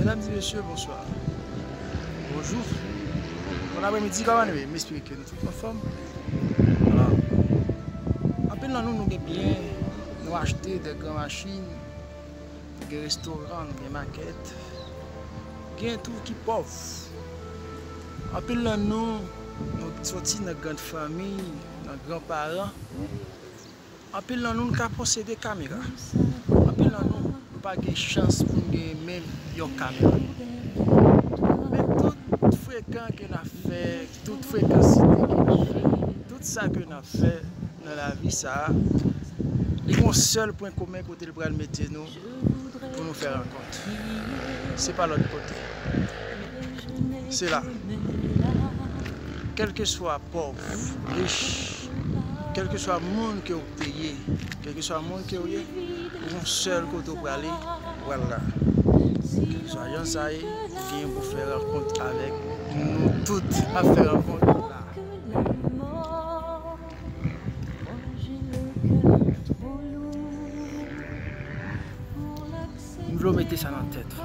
Mesdames et messieurs, bonsoir. Bonjour. Bon après-midi, comment nous m'expliquer que nous sommes en forme. Voilà. En peine nous sommes bien, nous acheter des grandes machines, des restaurants, des maquettes, bien tout qui pauvre. En peine nous sortis dans une grande famille, dans grands-parents. En peine nous avons possédé des caméras. En peine nous pas de chance pour même une caméra. Mais tout fréquent que nous avons fait, toute fréquencité que nous avons fait, tout ça que nous avons fait dans la vie, ça, il y a un seul point commun côté le bras mettre nous pour nous faire rencontre. C'est pas l'autre côté. C'est là. Quel que soit pauvre, riche, quel que soit le monde que vous payez, quel que soit le monde que vous avez, un seul côté pour aller, voilà. Quel que soit ça vient pour faire rencontre avec nous toutes, à faire rencontre là. Nous voulons mettre ça dans la tête.